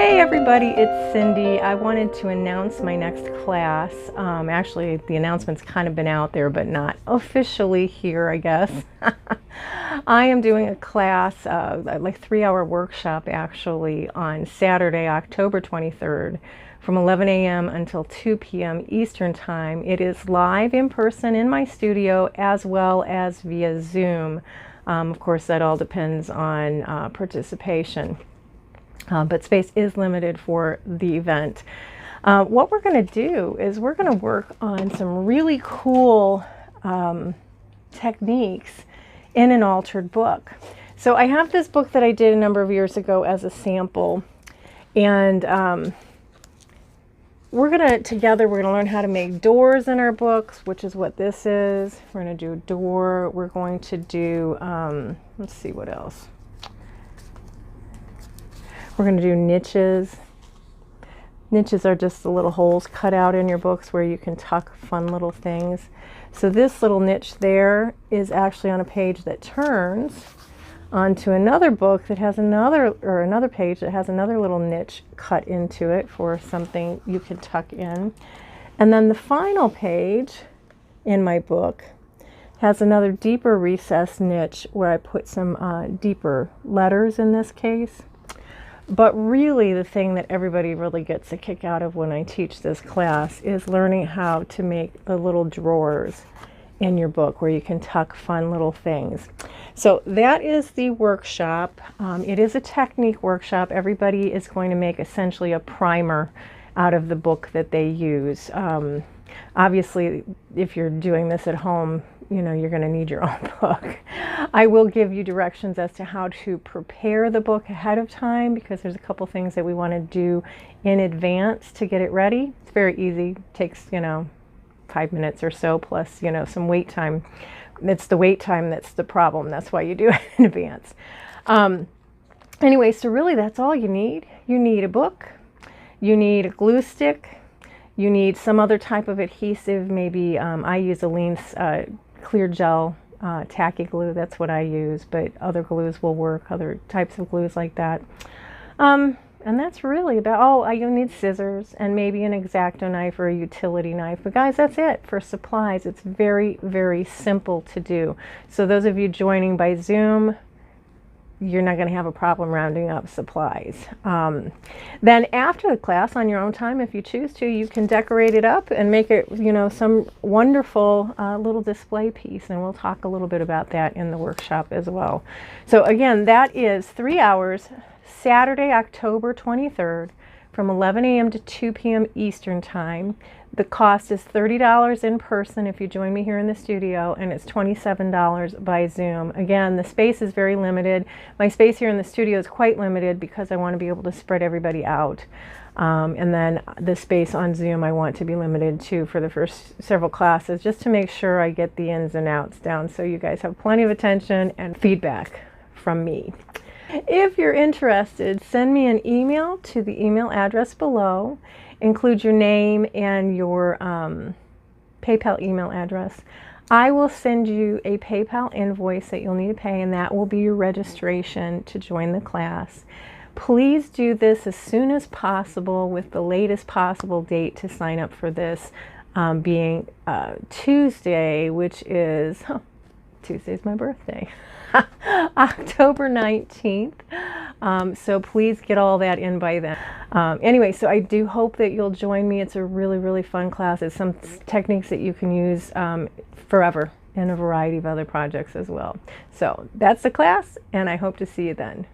Hey everybody, it's Cindy. I wanted to announce my next class. Actually, the announcement's kind of been out there, but not officially here, I guess. I am doing a class, like 3-hour workshop actually, on Saturday, October 23rd from 11 a.m. until 2 p.m. Eastern Time. It is live in person in my studio as well as via Zoom. Of course, that all depends on participation. But space is limited for the event. What we're going to do is we're going to work on some really cool techniques in an altered book. So I have this book that I did a number of years ago as a sample, and we're going to learn how to make doors in our books, which is what this is. We're going to do a door. We're going to do, let's see what else. We're going to do niches. Niches are just the little holes cut out in your books where you can tuck fun little things. So this little niche there is actually on a page that turns onto another book that has another page that has another little niche cut into it for something you can tuck in. And then the final page in my book has another deeper recessed niche where I put some deeper letters in this case. But really the thing that everybody really gets a kick out of when I teach this class is learning how to make the little drawers in your book where you can tuck fun little things. So that is the workshop. It is a technique workshop. Everybody is going to make essentially a primer out of the book that they use. Obviously, if you're doing this at home, you're going to need your own book. I will give you directions as to how to prepare the book ahead of time because there's a couple things that we want to do in advance to get it ready. It's very easy. It takes, 5 minutes or so plus, some wait time. It's the wait time that's the problem. That's why you do it in advance. Anyway, so really that's all you need. You need a book. You need a glue stick. You need some other type of adhesive. Maybe I use a lean clear gel tacky glue. That's what I use, but other glues will work, other types of glues like that. And that's really about, you'll need scissors and maybe an X-Acto knife or a utility knife. But guys, that's it for supplies. It's very, very simple to do. So those of you joining by Zoom, you're not going to have a problem rounding up supplies. Then after the class, on your own time, if you choose to, you can decorate it up and make it, some wonderful little display piece. And we'll talk a little bit about that in the workshop as well. So again, that is 3 hours, Saturday, October 23rd, from 11 a.m. to 2 p.m. Eastern Time. The cost is $30 in person if you join me here in the studio, and it's $27 by Zoom. Again, the space is very limited. My space here in the studio is quite limited because I want to be able to spread everybody out. And then the space on Zoom I want to be limited to for the first several classes, just to make sure I get the ins and outs down so you guys have plenty of attention and feedback from me. If you're interested, send me an email to the email address below. Include your name and your PayPal email address. I will send you a PayPal invoice that you'll need to pay, and that will be your registration to join the class. Please do this as soon as possible with the latest possible date to sign up for this being Tuesday, which is, Tuesday's my birthday. October 19th. So please get all that in by then. Anyway, so I do hope that you'll join me. It's a really, really fun class. It's some techniques that you can use forever in a variety of other projects as well. So that's the class, and I hope to see you then.